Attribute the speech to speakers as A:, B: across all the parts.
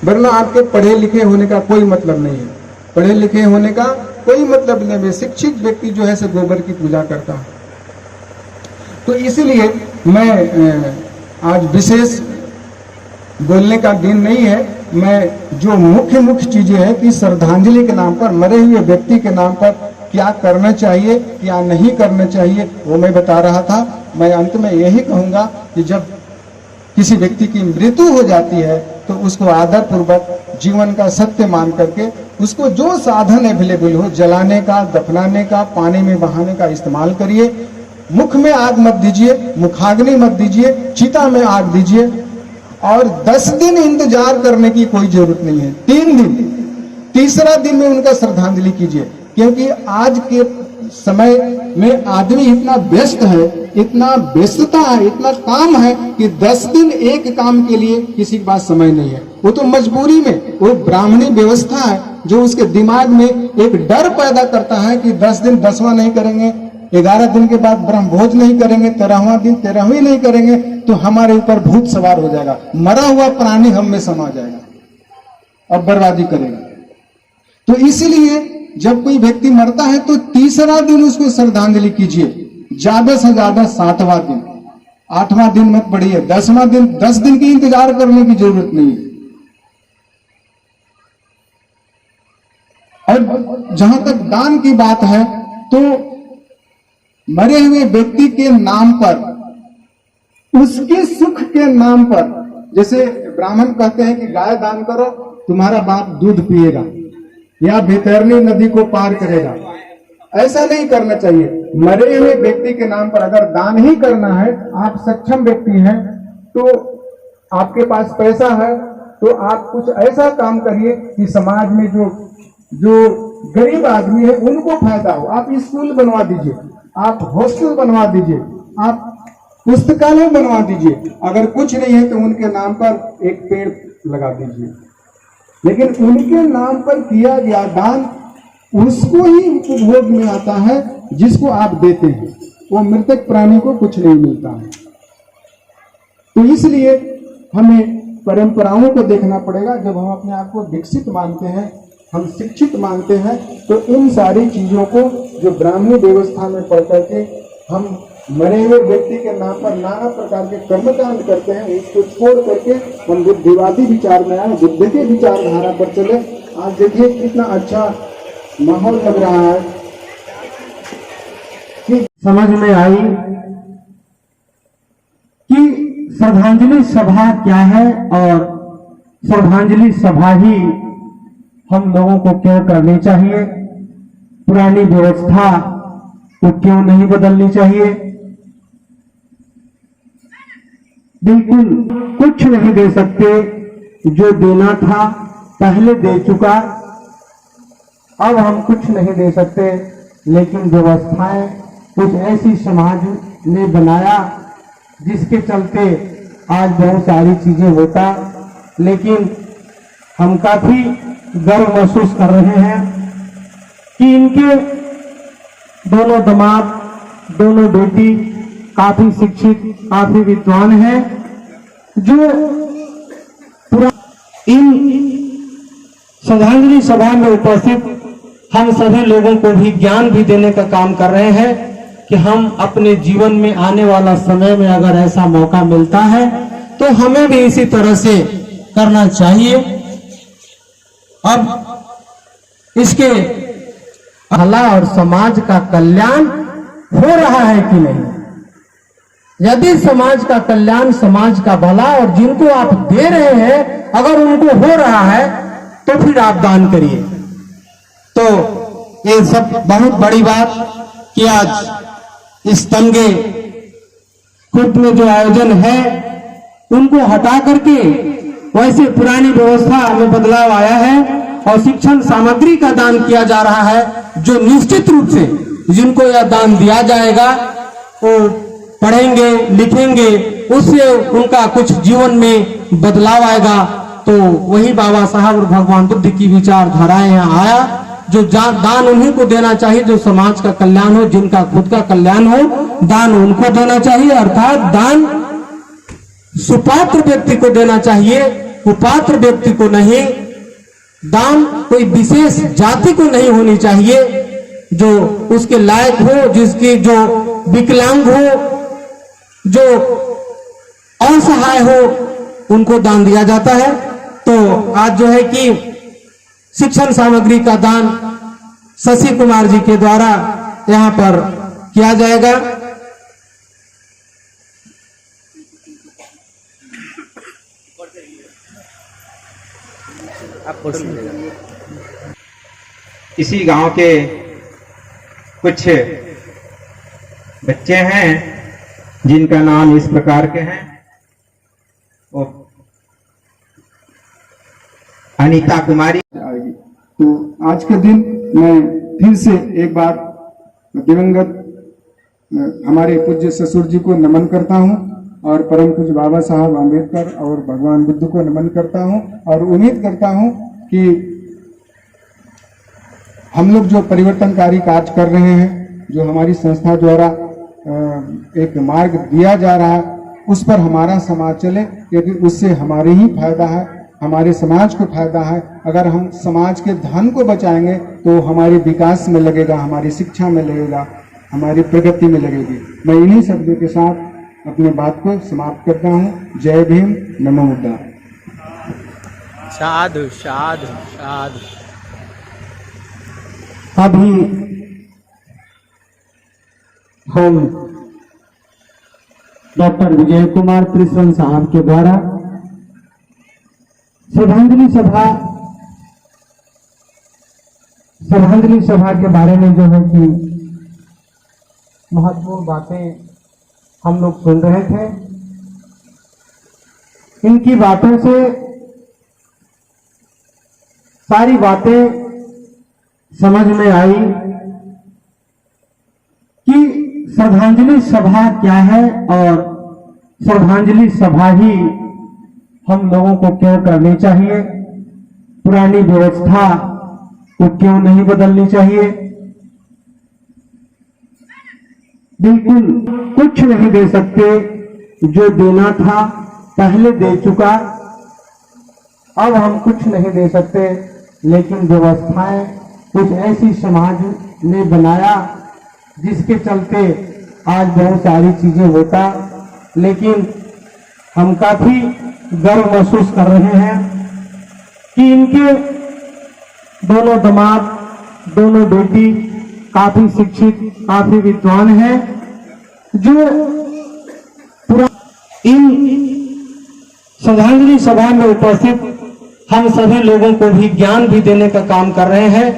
A: वरना आपके पढ़े लिखे होने का कोई मतलब नहीं है। पढ़े लिखे होने का कोई मतलब नहीं है। शिक्षित व्यक्ति जो है से गोबर की पूजा करता है। तो इसलिए मैं आज विशेष बोलने का दिन नहीं है। मैं जो मुख्य चीजें हैं कि श्रद्धांजलि के नाम पर, मरे हुए व्यक्ति के नाम पर क्या करना चाहिए, क्या नहीं करना चाहिए, वो मैं बता रहा था। मैं अंत में यही कहूंगा कि जब किसी व्यक्ति की मृत्यु हो जाती है तो उसको आदर पूर्वक जीवन का सत्य मान करके उसको जो साधन अवेलेबल हो, जलाने का, दफनाने का, पानी में बहाने का इस्तेमाल करिए। मुख में आग मत दीजिए, मुखाग्नि मत दीजिए, चिता में आग दीजिए। और 10 दिन इंतजार करने की कोई जरूरत नहीं है। 3 दिन, तीसरा दिन में उनका श्रद्धांजलि कीजिए। क्योंकि आज के समय में आदमी इतना व्यस्त है, इतना व्यस्तता है, इतना काम है कि 10 दिन एक काम के लिए किसी के पास समय नहीं है। वो तो मजबूरी में, वो ब्राह्मणी व्यवस्था है जो उसके दिमाग में एक डर पैदा करता है कि 10 दिन 10वां नहीं करेंगे, 11 दिन के बाद ब्रह्मभोज नहीं करेंगे, 13वां दिन 13वीं नहीं करेंगे तो हमारे ऊपर भूत सवार हो जाएगा, मरा हुआ प्राणी हम में समा जाएगा और बर्बादी करेगा। तो इसलिए जब कोई व्यक्ति मरता है तो तीसरा दिन उसको श्रद्धांजलि कीजिए, ज्यादा से ज्यादा 7वां दिन, 8वां दिन मत बढ़िए, 10वां दिन, 10 दिन की इंतजार करने की जरूरत नहीं है। और जहां तक दान की बात है तो मरे हुए व्यक्ति के नाम पर, उसके सुख के नाम पर, जैसे ब्राह्मण कहते हैं कि गाय दान करो तुम्हारा बाप दूध पिएगा या बैतरणी नदी को पार करेगा, ऐसा नहीं करना चाहिए। मरे हुए व्यक्ति के नाम पर अगर दान ही करना है, आप सक्षम व्यक्ति हैं तो आपके पास पैसा है तो आप कुछ ऐसा काम करिए कि समाज में जो गरीब आदमी है उनको फायदा हो। आप स्कूल बनवा दीजिए, आप हॉस्टल बनवा दीजिए, आप पुस्तकालय बनवा दीजिए। अगर कुछ नहीं है तो उनके नाम पर एक पेड़ लगा दीजिए। लेकिन उनके नाम पर किया गया दान उसको ही उपभोग में आता है जिसको आप देते हैं, वो मृतक प्राणी को कुछ नहीं मिलता है। तो इसलिए हमें परंपराओं को देखना पड़ेगा। जब हम अपने आप को विकसित मानते हैं, हम शिक्षित मानते हैं, तो इन सारी चीजों को जो ब्राह्मणी व्यवस्था में पढ़ करके हम मरे हुए व्यक्ति के नाम पर नाना प्रकार के कर्मकांड करते हैं, उसको छोड़ करके हम बुद्धिवादी विचार में आए, बुद्ध के विचारधारा पर चले। आज देखिए कितना अच्छा माहौल लग रहा है कि समझ में आई कि श्रद्धांजलि सभा क्या है और श्रद्धांजलि सभा ही हम लोगों को क्यों करनी चाहिए, पुरानी व्यवस्था को क्यों नहीं बदलनी चाहिए। बिल्कुल कुछ नहीं दे सकते, जो देना था पहले दे चुका, अब हम कुछ नहीं दे सकते। लेकिन व्यवस्थाएं कुछ ऐसी समाज ने बनाया जिसके चलते आज बहुत सारी चीजें होता। लेकिन हम काफी गर्व महसूस कर रहे हैं कि इनके दोनों दामाद, दोनों बेटी काफी शिक्षित, काफी विद्वान हैं, जो इन श्रद्धांजलि सभा में उपस्थित हम सभी लोगों को भी ज्ञान भी देने का काम कर रहे हैं कि हम अपने जीवन में आने वाला समय में अगर ऐसा मौका मिलता है तो हमें भी इसी तरह से करना चाहिए। अब इसके भला और समाज का कल्याण हो रहा है कि नहीं? यदि समाज का कल्याण, समाज का भला और जिनको आप दे रहे हैं अगर उनको हो रहा है तो फिर आप दान करिए। तो ये सब बहुत बड़ी बात कि आज इस तंगे खुद में जो आयोजन है उनको हटा करके वैसे पुरानी व्यवस्था में बदलाव आया है और शिक्षण सामग्री का दान किया जा रहा है, जो निश्चित रूप से जिनको यह दान दिया जाएगा वो पढ़ेंगे, लिखेंगे, उससे उनका कुछ जीवन में बदलाव आएगा। तो वही बाबा साहब और भगवान बुद्ध की विचारधाराएं यहाँ आया, जो दान उन्हीं को देना चाहिए जो समाज का कल्याण हो, जिनका खुद का कल्याण हो, दान उनको देना चाहिए। अर्थात दान सुपात्र व्यक्ति को देना चाहिए
B: कुपात्र व्यक्ति को नहीं, दान कोई विशेष जाति को नहीं होनी चाहिए, जो उसके लायक हो, जिसकी जो विकलांग हो, जो असहाय हो, उनको दान दिया जाता है। तो आज जो है कि शिक्षण सामग्री का दान शशि कुमार जी के द्वारा यहाँ पर किया जाएगा।
C: इसी गांव के कुछ बच्चे हैं जिनका नाम इस प्रकार के हैं। वो अनीता कुमारी
A: आएगी। तो आज के दिन मैं फिर से एक बार दिवंगत हमारे पूज्य ससुर जी को नमन करता हूं और परम पूज्य बाबा साहब आम्बेडकर और भगवान बुद्ध को नमन करता हूं और उम्मीद करता हूं कि हम लोग जो परिवर्तनकारी कार्य कर रहे हैं, जो हमारी संस्था द्वारा एक मार्ग दिया जा रहा है, उस पर हमारा समाज चले, क्योंकि उससे हमारे ही फायदा है, हमारे समाज को फायदा है। अगर हम समाज के धन को बचाएंगे तो हमारे विकास में लगेगा, हमारी शिक्षा में लगेगा, हमारी प्रगति में लगेगी। मैं इन्हीं शब्दों के साथ अपने बात को समाप्त करता हूँ। जय भीम, नमो बुद्धा।
D: साधु साधु साधु।
B: अभी हम डॉक्टर विजय कुमार त्रिश्रन साहब के द्वारा श्रद्धांजलि सभा के बारे में जो है कि महत्वपूर्ण बातें हम लोग सुन रहे थे। इनकी बातों से सारी बातें समझ में आई कि श्रद्धांजलि सभा क्या है और श्रद्धांजलि सभा ही हम लोगों को क्यों करनी चाहिए, पुरानी व्यवस्था को क्यों नहीं बदलनी चाहिए। बिल्कुल कुछ नहीं दे सकते, जो देना था पहले दे चुका, अब हम कुछ नहीं दे सकते। लेकिन व्यवस्थाएं कुछ ऐसी समाज ने बनाया जिसके चलते आज बहुत सारी चीजें होता, लेकिन हम काफी गर्व महसूस कर रहे हैं कि इनके दोनों दामाद, दोनों बेटी काफी शिक्षित, काफी विद्वान हैं, जो पूरा इन श्रद्धांजलि सभा में उपस्थित हम सभी लोगों को भी ज्ञान भी देने का काम कर रहे हैं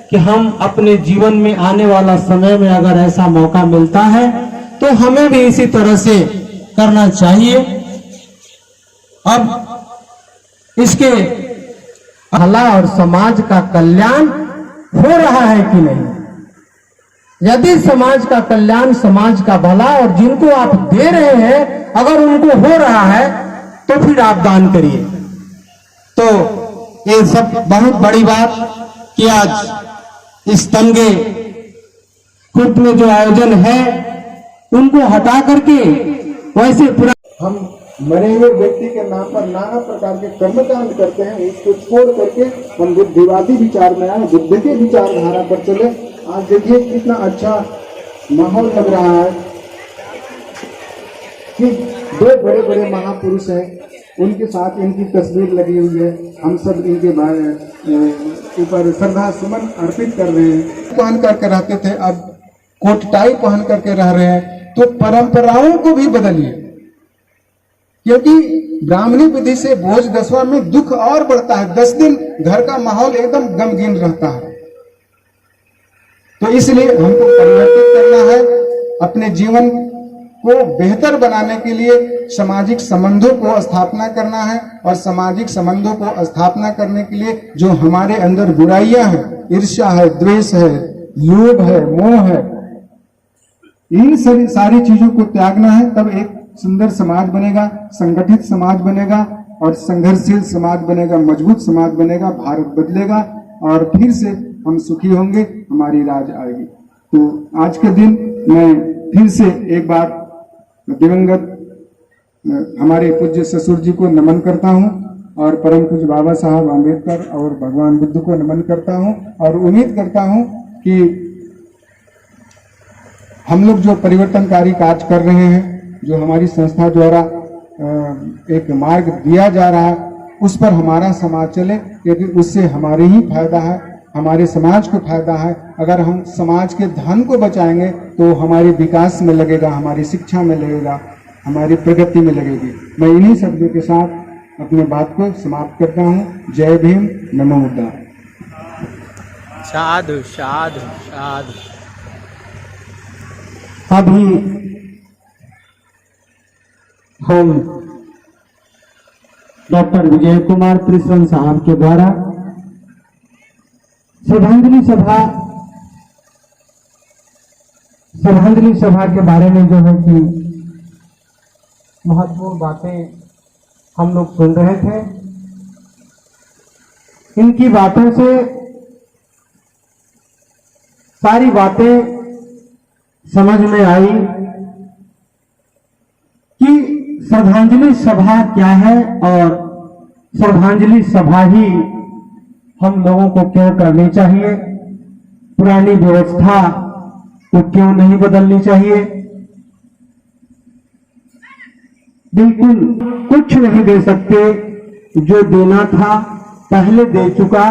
B: कि हम अपने जीवन में आने वाला समय में अगर ऐसा मौका मिलता है तो हमें भी इसी तरह से करना चाहिए। अब इसके भला और समाज का कल्याण हो रहा है कि नहीं? यदि समाज का कल्याण, समाज का भला और जिनको आप दे रहे हैं अगर उनको हो रहा है तो फिर आप दान करिए। तो ये सब बहुत बड़ी बात कि आज इस तंगे खुर्द में जो आयोजन है उनको हटा करके वैसे पूरा
A: हम मरे हुए व्यक्ति के नाम पर नाना प्रकार के कर्मकांड करते हैं, उसको छोड़ करके हम बुद्धिवादी विचार में आए, बुद्ध के विचारधारा पर चले। आज देखिए कितना अच्छा माहौल लग रहा है कि दो बड़े बड़े महापुरुष हैं, उनके साथ इनकी तस्वीर लगी हुई है। हम सब इनके ऊपर श्रद्धा सुमन अर्पित कर रहे हैं। पहन करके रहते थे, अब कोट टाई पहन करके रह रहे हैं। तो परंपराओं को भी बदलिए, क्योंकि ब्राह्मणी विधि से भोज दसवां में दुख और बढ़ता है। 10 दिन घर का माहौल एकदम गमगीन रहता है। तो इसलिए हमको परिवर्तित करना है, अपने जीवन को बेहतर बनाने के लिए सामाजिक संबंधों को स्थापना करना है। और सामाजिक संबंधों को स्थापना करने के लिए जो हमारे अंदर बुराइयां हैं, ईर्ष्या है, द्वेष है, लोभ है, मोह है, इन सारी चीजों को त्यागना है। तब एक सुंदर समाज बनेगा, संगठित समाज बनेगा और संघर्षशील समाज बनेगा, मजबूत समाज बनेगा, भारत बदलेगा और फिर से हम सुखी होंगे, हमारी राज आएगी। तो आज के दिन मैं फिर से एक बार दिवंगत हमारे पूज्य ससुर जी को नमन करता हूं और परम पूज्य बाबा साहब आम्बेडकर और भगवान बुद्ध को नमन करता हूं और उम्मीद करता हूं कि हम लोग जो परिवर्तनकारी कार्य कर रहे हैं, जो हमारी संस्था द्वारा एक मार्ग दिया जा रहा है, उस पर हमारा समाज चले, क्योंकि उससे हमारे ही फायदा है, हमारे समाज को फायदा है। अगर हम समाज के धन को बचाएंगे तो हमारे विकास में लगेगा, हमारी शिक्षा में लगेगा, हमारी प्रगति में लगेगी। मैं इन्हीं शब्दों के साथ अपनी बात को समाप्त करता हूँ। जय भीम, नमो बुद्धाय।
D: साधु साधु साधु।
B: अभी हम डॉक्टर विजय कुमार त्रिश्रन साहब के द्वारा श्रद्धांजलि सभा के बारे में जो है कि महत्वपूर्ण बातें हम लोग सुन रहे थे। इनकी बातों से सारी बातें समझ में आई कि श्रद्धांजलि सभा क्या है और श्रद्धांजलि सभा ही हम लोगों को क्यों करनी चाहिए, पुरानी व्यवस्था को क्यों नहीं बदलनी चाहिए। बिल्कुल कुछ नहीं दे सकते, जो देना था पहले दे चुका,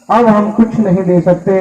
B: अब हम कुछ नहीं दे सकते।